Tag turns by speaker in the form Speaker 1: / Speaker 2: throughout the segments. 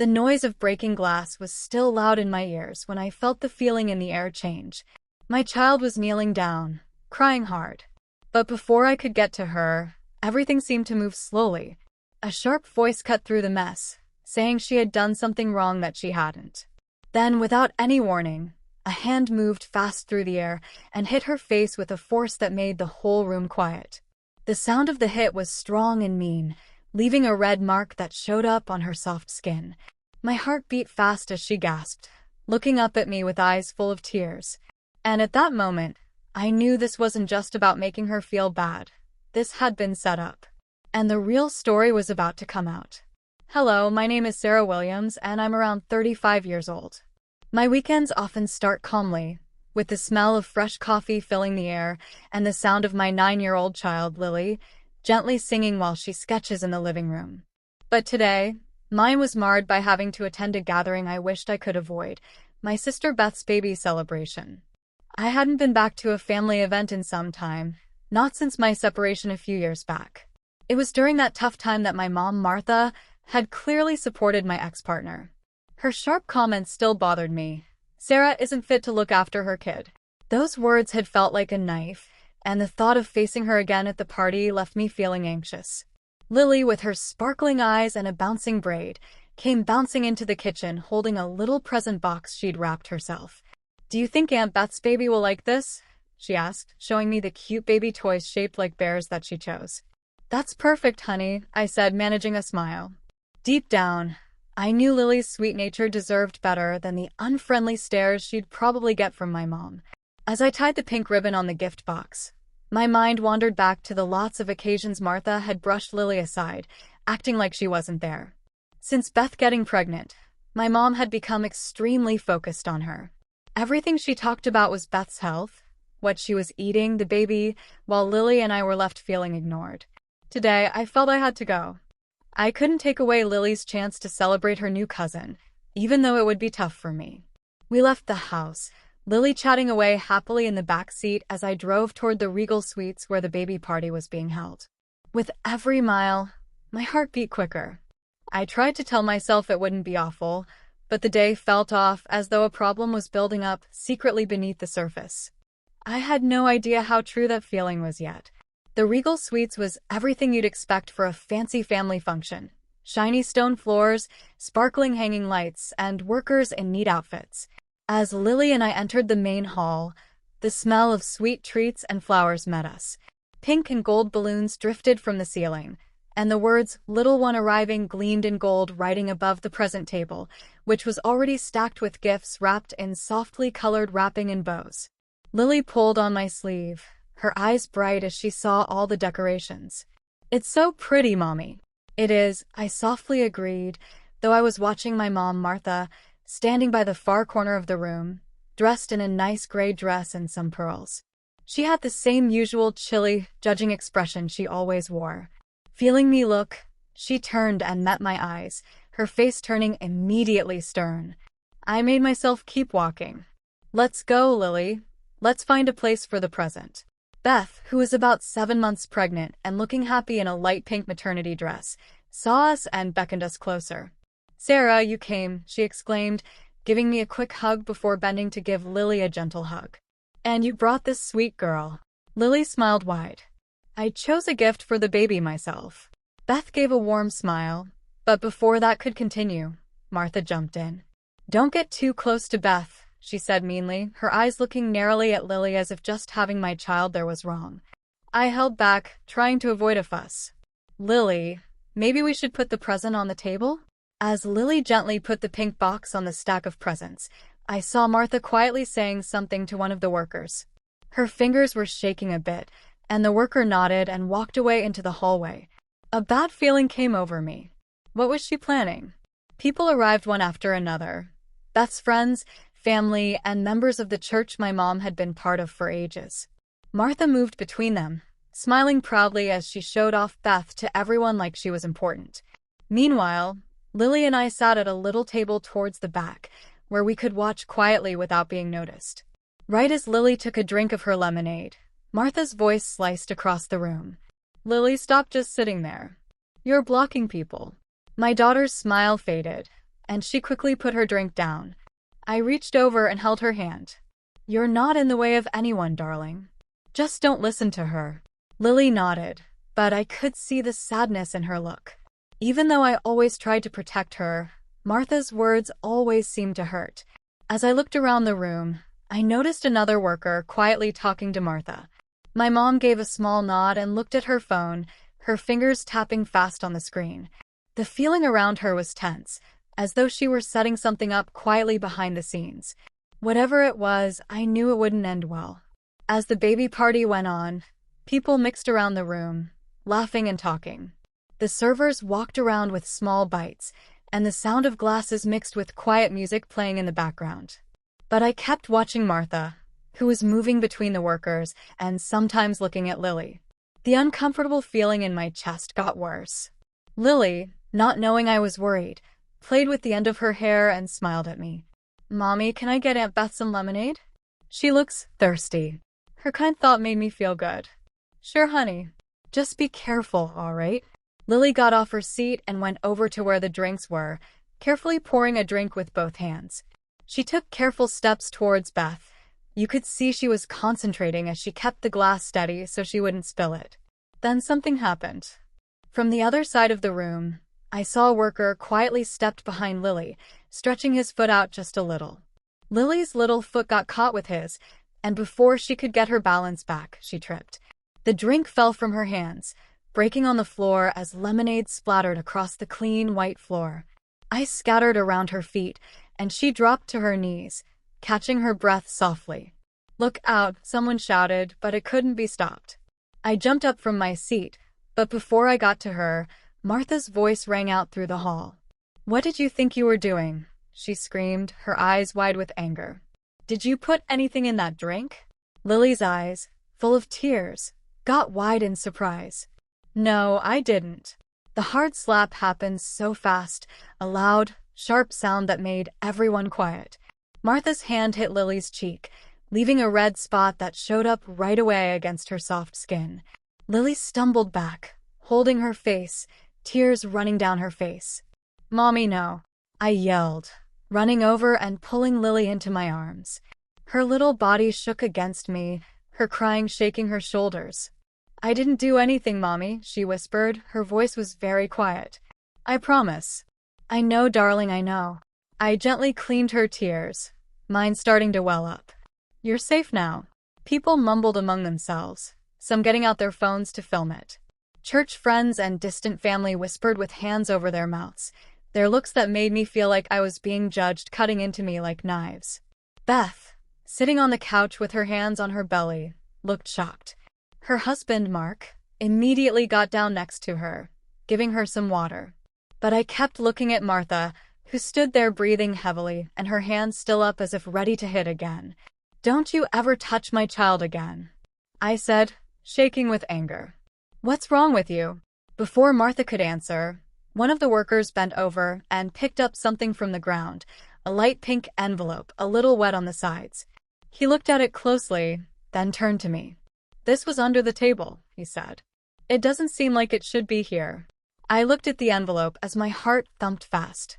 Speaker 1: The noise of breaking glass was still loud in my ears when I felt the feeling in the air change. My child was kneeling down, crying hard. But before I could get to her, everything seemed to move slowly. A sharp voice cut through the mess, saying she had done something wrong that she hadn't. Then, without any warning, a hand moved fast through the air and hit her face with a force that made the whole room quiet. The sound of the hit was strong and mean, leaving a red mark that showed up on her soft skin. My heart beat fast as she gasped, looking up at me with eyes full of tears. And at that moment, I knew this wasn't just about making her feel bad. This had been set up. And the real story was about to come out. Hello, my name is Sarah Williams, and I'm around 35 years old. My weekends often start calmly, with the smell of fresh coffee filling the air and the sound of my 9-year-old child, Lily, gently singing while she sketches in the living room. But today, mine was marred by having to attend a gathering I wished I could avoid, my sister Beth's baby celebration. I hadn't been back to a family event in some time, not since my separation a few years back. It was during that tough time that my mom, Martha, had clearly supported my ex-partner. Her sharp comments still bothered me. Sarah isn't fit to look after her kid. Those words had felt like a knife, and the thought of facing her again at the party left me feeling anxious. Lily, with her sparkling eyes and a bouncing braid, came bouncing into the kitchen holding a little present box she'd wrapped herself. "Do you think Aunt Beth's baby will like this?" she asked, showing me the cute baby toys shaped like bears that she chose. "That's perfect, honey," I said, managing a smile. Deep down, I knew Lily's sweet nature deserved better than the unfriendly stares she'd probably get from my mom. As I tied the pink ribbon on the gift box, my mind wandered back to the lots of occasions Martha had brushed Lily aside, acting like she wasn't there. Since Beth getting pregnant, my mom had become extremely focused on her. Everything she talked about was Beth's health, what she was eating, the baby, while Lily and I were left feeling ignored. Today, I felt I had to go. I couldn't take away Lily's chance to celebrate her new cousin, even though it would be tough for me. We left the house, Lily chatting away happily in the back seat as I drove toward the Regal Suites where the baby party was being held. With every mile, my heart beat quicker. I tried to tell myself it wouldn't be awful, but the day felt off as though a problem was building up secretly beneath the surface. I had no idea how true that feeling was yet. The Regal Suites was everything you'd expect for a fancy family function. Shiny stone floors, sparkling hanging lights, and workers in neat outfits. As Lily and I entered the main hall, the smell of sweet treats and flowers met us. Pink and gold balloons drifted from the ceiling, and the words "Little One Arriving" gleamed in gold writing above the present table, which was already stacked with gifts wrapped in softly colored wrapping and bows. Lily pulled on my sleeve, her eyes bright as she saw all the decorations. "It's so pretty, Mommy." "It is," I softly agreed, though I was watching my mom, Martha, standing by the far corner of the room, dressed in a nice gray dress and some pearls. She had the same usual chilly, judging expression she always wore. Feeling me look, she turned and met my eyes, her face turning immediately stern. I made myself keep walking. "Let's go, Lily. Let's find a place for the present." Beth, who was about 7 months pregnant and looking happy in a light pink maternity dress, saw us and beckoned us closer. "Sarah, you came," she exclaimed, giving me a quick hug before bending to give Lily a gentle hug. "And you brought this sweet girl." Lily smiled wide. "I chose a gift for the baby myself." Beth gave a warm smile, but before that could continue, Martha jumped in. "Don't get too close to Beth," she said meanly, her eyes looking narrowly at Lily as if just having my child there was wrong. I held back, trying to avoid a fuss. "Lily, maybe we should put the present on the table?" As Lily gently put the pink box on the stack of presents, I saw Martha quietly saying something to one of the workers. Her fingers were shaking a bit, and the worker nodded and walked away into the hallway. A bad feeling came over me. What was she planning? People arrived one after another. Beth's friends, family, and members of the church my mom had been part of for ages. Martha moved between them, smiling proudly as she showed off Beth to everyone like she was important. Meanwhile, Lily and I sat at a little table towards the back, where we could watch quietly without being noticed. Right as Lily took a drink of her lemonade, Martha's voice sliced across the room. "Lily, stop just sitting there. You're blocking people." My daughter's smile faded, and she quickly put her drink down. I reached over and held her hand. "You're not in the way of anyone, darling. Just don't listen to her." Lily nodded, but I could see the sadness in her look. Even though I always tried to protect her, Martha's words always seemed to hurt. As I looked around the room, I noticed another worker quietly talking to Martha. My mom gave a small nod and looked at her phone, her fingers tapping fast on the screen. The feeling around her was tense, as though she were setting something up quietly behind the scenes. Whatever it was, I knew it wouldn't end well. As the baby party went on, people mixed around the room, laughing and talking. The servers walked around with small bites, and the sound of glasses mixed with quiet music playing in the background. But I kept watching Martha, who was moving between the workers and sometimes looking at Lily. The uncomfortable feeling in my chest got worse. Lily, not knowing I was worried, played with the end of her hair and smiled at me. "Mommy, can I get Aunt Beth some lemonade? She looks thirsty." Her kind thought made me feel good. "Sure, honey. Just be careful, all right?" Lily got off her seat and went over to where the drinks were, carefully pouring a drink with both hands. She took careful steps towards Beth. You could see she was concentrating as she kept the glass steady so she wouldn't spill it. Then something happened. From the other side of the room, I saw a worker quietly stepped behind Lily, stretching his foot out just a little. Lily's little foot got caught with his, and before she could get her balance back, she tripped. The drink fell from her hands, breaking on the floor as lemonade splattered across the clean white floor. Ice scattered around her feet, and she dropped to her knees, catching her breath softly. "Look out," someone shouted, but it couldn't be stopped. I jumped up from my seat, but before I got to her, Martha's voice rang out through the hall. "What did you think you were doing?" she screamed, her eyes wide with anger. "Did you put anything in that drink?" Lily's eyes, full of tears, got wide in surprise. "No, I didn't." The hard slap happened so fast, a loud, sharp sound that made everyone quiet. Martha's hand hit Lily's cheek, leaving a red spot that showed up right away against her soft skin. Lily stumbled back, holding her face, tears running down her face. "Mommy, no," I yelled, running over and pulling Lily into my arms. Her little body shook against me, her crying shaking her shoulders. "I didn't do anything, Mommy," she whispered. Her voice was very quiet. "I promise." "I know, darling, I know." I gently cleaned her tears, mine starting to well up. "You're safe now." People mumbled among themselves, some getting out their phones to film it. Church friends and distant family whispered with hands over their mouths, their looks that made me feel like I was being judged, cutting into me like knives. Beth, sitting on the couch with her hands on her belly, looked shocked. Her husband, Mark, immediately got down next to her, giving her some water. But I kept looking at Martha, who stood there breathing heavily and her hands still up as if ready to hit again. "Don't you ever touch my child again," I said, shaking with anger. "What's wrong with you?" Before Martha could answer, one of the workers bent over and picked up something from the ground, a light pink envelope, a little wet on the sides. He looked at it closely, then turned to me. "This was under the table," he said. "It doesn't seem like it should be here." I looked at the envelope as my heart thumped fast.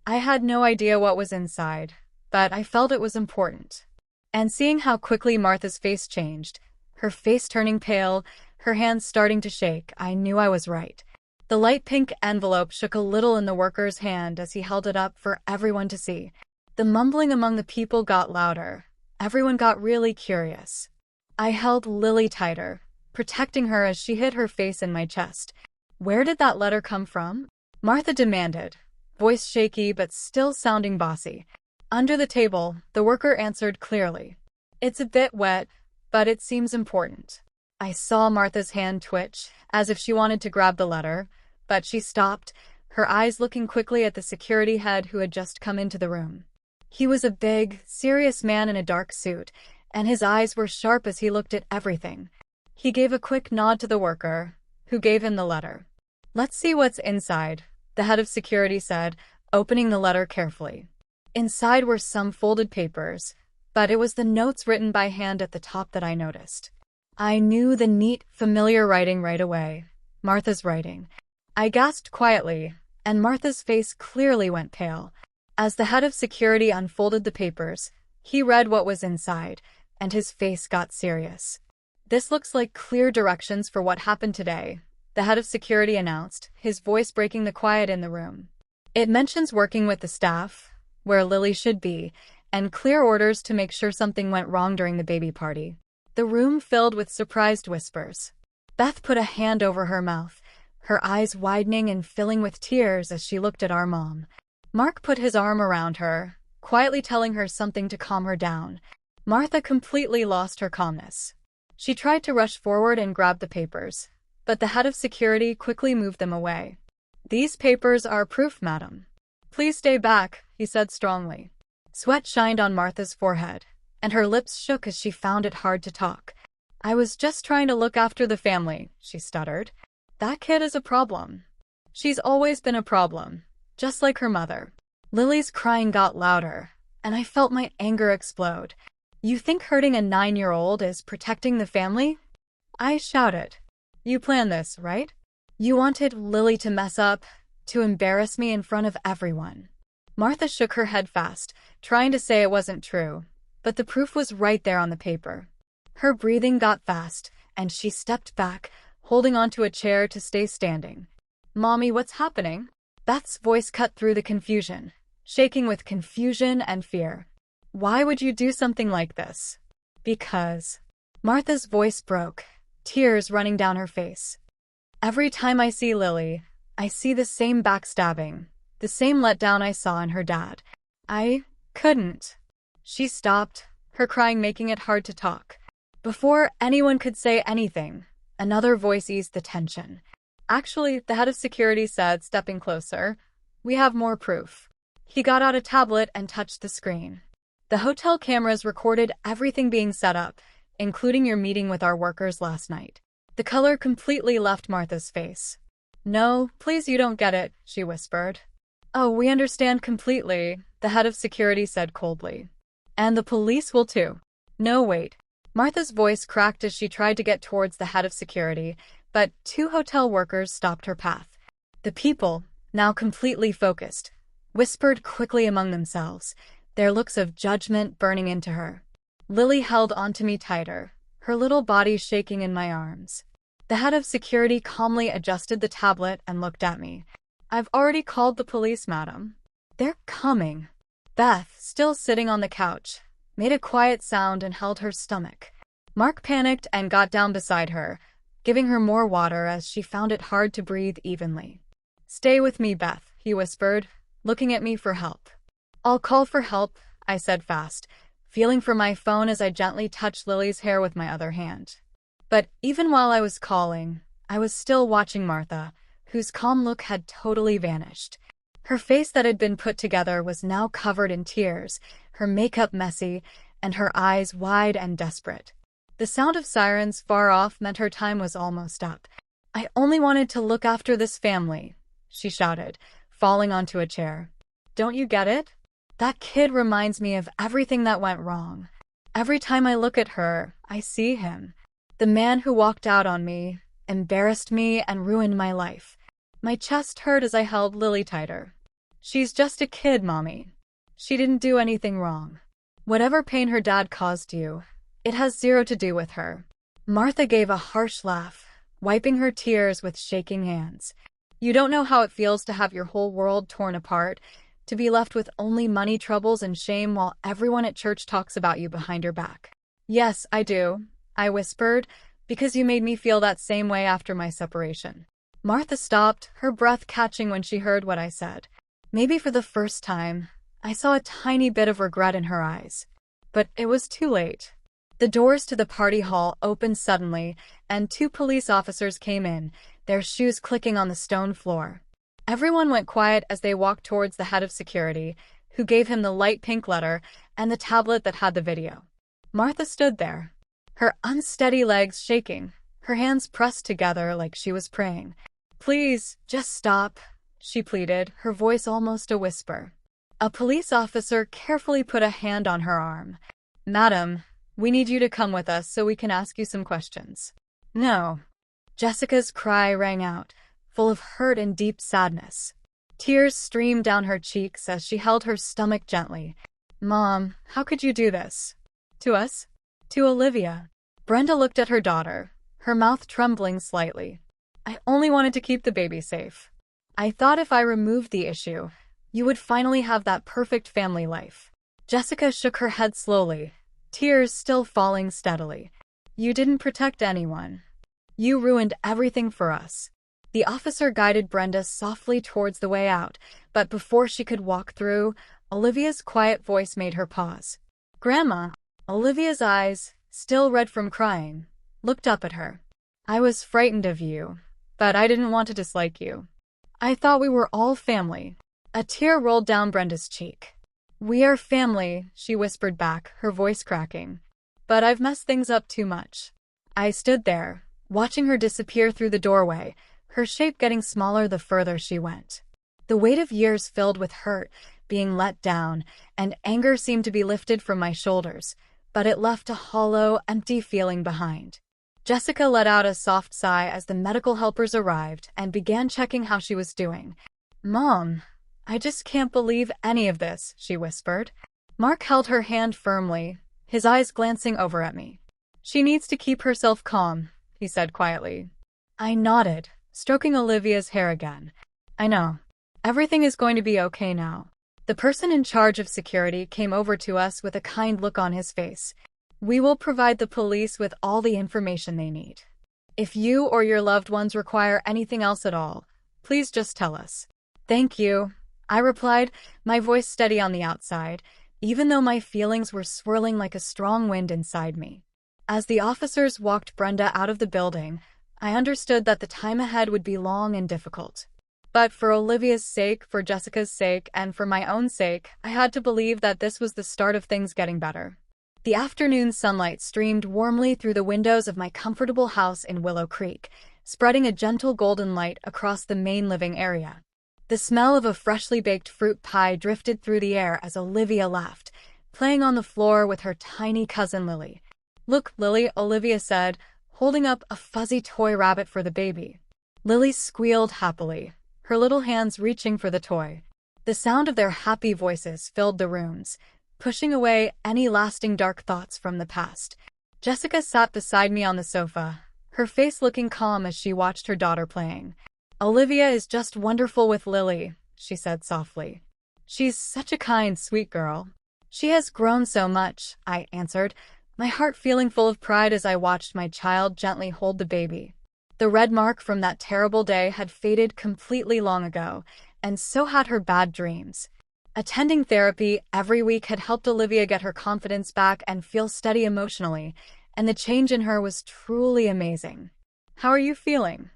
Speaker 1: I had no idea what was inside, but I felt it was important. And seeing how quickly Martha's face changed, her face turning pale, her hands starting to shake, I knew I was right. The light pink envelope shook a little in the worker's hand as he held it up for everyone to see. The mumbling among the people got louder. Everyone got really curious. I held Lily tighter, protecting her as she hid her face in my chest. "Where did that letter come from?" Martha demanded, voice shaky but still sounding bossy. "Under the table," the worker answered clearly. "It's a bit wet, but it seems important." I saw Martha's hand twitch, as if she wanted to grab the letter, but she stopped, her eyes looking quickly at the security head who had just come into the room. He was a big, serious man in a dark suit, and his eyes were sharp as he looked at everything. He gave a quick nod to the worker, who gave him the letter. "Let's see what's inside," the head of security said, opening the letter carefully. Inside were some folded papers, but it was the notes written by hand at the top that I noticed. I knew the neat, familiar writing right away. Martha's writing. I gasped quietly, and Martha's face clearly went pale. As the head of security unfolded the papers, he read what was inside, and his face got serious. "This looks like clear directions for what happened today," the head of security announced, his voice breaking the quiet in the room. "It mentions working with the staff, where Lily should be, and clear orders to make sure something went wrong during the baby party." The room filled with surprised whispers. Beth put a hand over her mouth, her eyes widening and filling with tears as she looked at our mom. Mark put his arm around her, quietly telling her something to calm her down. Martha completely lost her calmness. She tried to rush forward and grab the papers, but the head of security quickly moved them away. "These papers are proof, madam. Please stay back," he said strongly. Sweat shined on Martha's forehead, and her lips shook as she found it hard to talk. "I was just trying to look after the family," she stuttered. "That kid is a problem. She's always been a problem, just like her mother." Lily's crying got louder, and I felt my anger explode. "You think hurting a 9-year-old is protecting the family?" I shouted. "You planned this, right? You wanted Lily to mess up, to embarrass me in front of everyone." Martha shook her head fast, trying to say it wasn't true, but the proof was right there on the paper. Her breathing got fast, and she stepped back, holding onto a chair to stay standing. "Mommy, what's happening?" Beth's voice cut through the confusion, shaking with confusion and fear. "Why would you do something like this?" "Because." Martha's voice broke, tears running down her face. "Every time I see Lily, I see the same backstabbing, the same letdown I saw in her dad. I couldn't." She stopped, her crying making it hard to talk. Before anyone could say anything, another voice eased the tension. "Actually," the head of security said, stepping closer, "we have more proof." He got out a tablet and touched the screen. "The hotel cameras recorded everything being set up, including your meeting with our workers last night." The color completely left Martha's face. "No, please, you don't get it," she whispered. "Oh, we understand completely," the head of security said coldly. "And the police will too." "No, wait." Martha's voice cracked as she tried to get towards the head of security, but 2 hotel workers stopped her path. The people, now completely focused, whispered quickly among themselves, their looks of judgment burning into her. Lily held onto me tighter, her little body shaking in my arms. The head of security calmly adjusted the tablet and looked at me. "I've already called the police, madam. They're coming." Beth, still sitting on the couch, made a quiet sound and held her stomach. Mark panicked and got down beside her, giving her more water as she found it hard to breathe evenly. "Stay with me, Beth," he whispered, looking at me for help. "I'll call for help," I said fast, feeling for my phone as I gently touched Lily's hair with my other hand. But even while I was calling, I was still watching Martha, whose calm look had totally vanished. Her face that had been put together was now covered in tears, her makeup messy, and her eyes wide and desperate. The sound of sirens far off meant her time was almost up. "I only wanted to look after this family," she shouted, falling onto a chair. "Don't you get it? That kid reminds me of everything that went wrong. Every time I look at her, I see him. The man who walked out on me, embarrassed me, and ruined my life." My chest hurt as I held Lily tighter. "She's just a kid, Mommy. She didn't do anything wrong. Whatever pain her dad caused you, it has zero to do with her." Martha gave a harsh laugh, wiping her tears with shaking hands. "You don't know how it feels to have your whole world torn apart, to be left with only money troubles and shame while everyone at church talks about you behind your back." "Yes, I do," I whispered, "because you made me feel that same way after my separation." Martha stopped, her breath catching when she heard what I said. Maybe for the first time, I saw a tiny bit of regret in her eyes. But it was too late. The doors to the party hall opened suddenly, and 2 police officers came in, their shoes clicking on the stone floor. Everyone went quiet as they walked towards the head of security, who gave him the light pink letter and the tablet that had the video. Martha stood there, her unsteady legs shaking, her hands pressed together like she was praying. "Please, just stop," she pleaded, her voice almost a whisper. A police officer carefully put a hand on her arm. "Madam, we need you to come with us so we can ask you some questions." "No." Jessica's cry rang out, full of hurt and deep sadness. Tears streamed down her cheeks as she held her stomach gently. Mom, how could you do this? To us? To Olivia. Brenda looked at her daughter, her mouth trembling slightly. I only wanted to keep the baby safe. I thought if I removed the issue, you would finally have that perfect family life. Jessica shook her head slowly, tears still falling steadily. You didn't protect anyone. You ruined everything for us. The officer guided Brenda softly towards the way out, but before she could walk through, Olivia's quiet voice made her pause. Grandma. Olivia's eyes, still red from crying, looked up at her. I was frightened of you, but I didn't want to dislike you. I thought we were all family. A tear rolled down Brenda's cheek. We are family, she whispered back, her voice cracking. But I've messed things up too much. I stood there, watching her disappear through the doorway, her shape getting smaller the further she went. The weight of years filled with hurt, being let down, and anger seemed to be lifted from my shoulders, but it left a hollow, empty feeling behind. Jessica let out a soft sigh as the medical helpers arrived and began checking how she was doing. Mom, I just can't believe any of this, she whispered. Mark held her hand firmly, his eyes glancing over at me. She needs to keep herself calm, he said quietly. I nodded, stroking Olivia's hair again. I know. Everything is going to be okay now. The person in charge of security came over to us with a kind look on his face. We will provide the police with all the information they need. If you or your loved ones require anything else at all, please just tell us. Thank you, I replied, my voice steady on the outside, even though my feelings were swirling like a strong wind inside me. As the officers walked Brenda out of the building, I understood that the time ahead would be long and difficult. But for Olivia's sake, for Jessica's sake, and for my own sake, I had to believe that this was the start of things getting better. The afternoon sunlight streamed warmly through the windows of my comfortable house in Willow Creek, spreading a gentle golden light across the main living area. The smell of a freshly baked fruit pie drifted through the air as Olivia laughed, playing on the floor with her tiny cousin Lily. Look, Lily, Olivia said, holding up a fuzzy toy rabbit for the baby. Lily squealed happily, her little hands reaching for the toy. The sound of their happy voices filled the rooms, pushing away any lasting dark thoughts from the past. Jessica sat beside me on the sofa, her face looking calm as she watched her daughter playing. Olivia is just wonderful with Lily, she said softly. She's such a kind, sweet girl. She has grown so much, I answered, my heart feeling full of pride as I watched my child gently hold the baby. The red mark from that terrible day had faded completely long ago, and so had her bad dreams. Attending therapy every week had helped Olivia get her confidence back and feel steady emotionally, and the change in her was truly amazing. How are you feeling?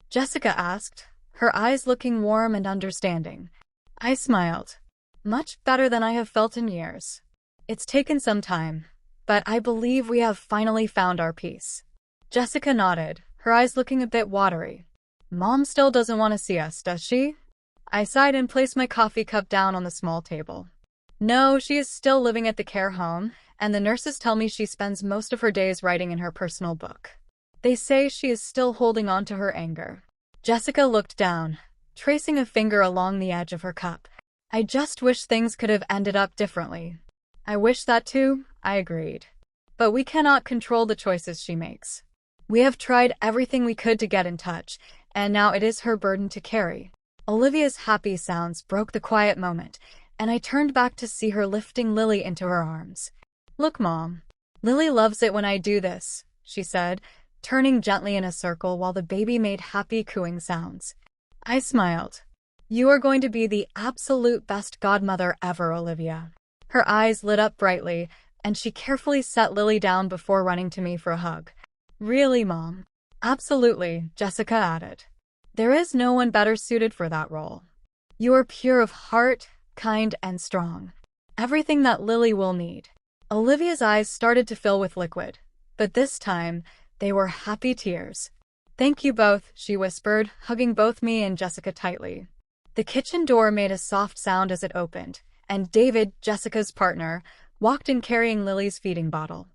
Speaker 1: Jessica asked, her eyes looking warm and understanding. I smiled. Much better than I have felt in years. It's taken some time, but I believe we have finally found our peace. Jessica nodded, her eyes looking a bit watery. Mom still doesn't want to see us, does she? I sighed and placed my coffee cup down on the small table. No, she is still living at the care home, and the nurses tell me she spends most of her days writing in her personal book. They say she is still holding on to her anger. Jessica looked down, tracing a finger along the edge of her cup. I just wish things could have ended up differently. I wish that too, I agreed. But we cannot control the choices she makes. We have tried everything we could to get in touch, and now it is her burden to carry. Olivia's happy sounds broke the quiet moment, and I turned back to see her lifting Lily into her arms. Look, Mom. Lily loves it when I do this, she said, turning gently in a circle while the baby made happy cooing sounds. I smiled. You are going to be the absolute best godmother ever, Olivia. Her eyes lit up brightly, and she carefully set Lily down before running to me for a hug. Really, Mom? Absolutely, Jessica added. There is no one better suited for that role. You are pure of heart, kind, and strong. Everything that Lily will need. Olivia's eyes started to fill with liquid, but this time, they were happy tears. Thank you both, she whispered, hugging both me and Jessica tightly. The kitchen door made a soft sound as it opened, and David, Jessica's partner, walked in carrying Lily's feeding bottle.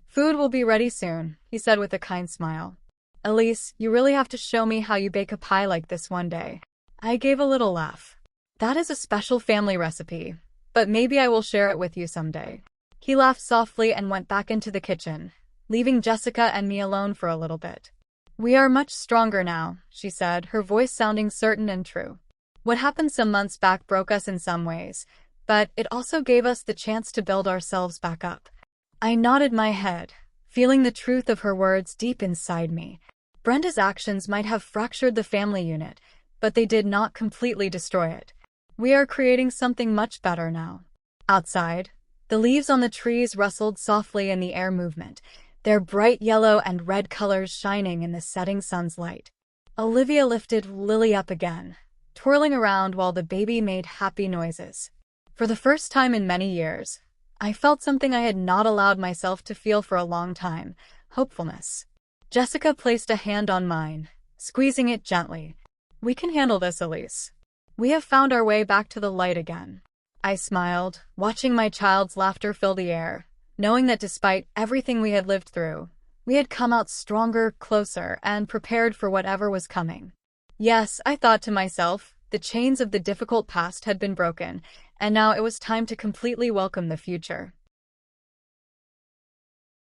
Speaker 1: Food will be ready soon, he said with a kind smile. Elise, you really have to show me how you bake a pie like this one day. I gave a little laugh. That is a special family recipe, but maybe I will share it with you someday. He laughed softly and went back into the kitchen, leaving Jessica and me alone for a little bit. We are much stronger now, she said, her voice sounding certain and true. What happened some months back broke us in some ways, but it also gave us the chance to build ourselves back up. I nodded my head, feeling the truth of her words deep inside me. Brenda's actions might have fractured the family unit, but they did not completely destroy it. We are creating something much better now. Outside, the leaves on the trees rustled softly in the air movement, their bright yellow and red colors shining in the setting sun's light. Olivia lifted Lily up again, twirling around while the baby made happy noises. For the first time in many years, I felt something I had not allowed myself to feel for a long time: hopefulness. Jessica placed a hand on mine, squeezing it gently. We can handle this, Elise. We have found our way back to the light again. I smiled, watching my child's laughter fill the air, knowing that despite everything we had lived through, we had come out stronger, closer, and prepared for whatever was coming. Yes, I thought to myself, the chains of the difficult past had been broken, and now it was time to completely welcome the future.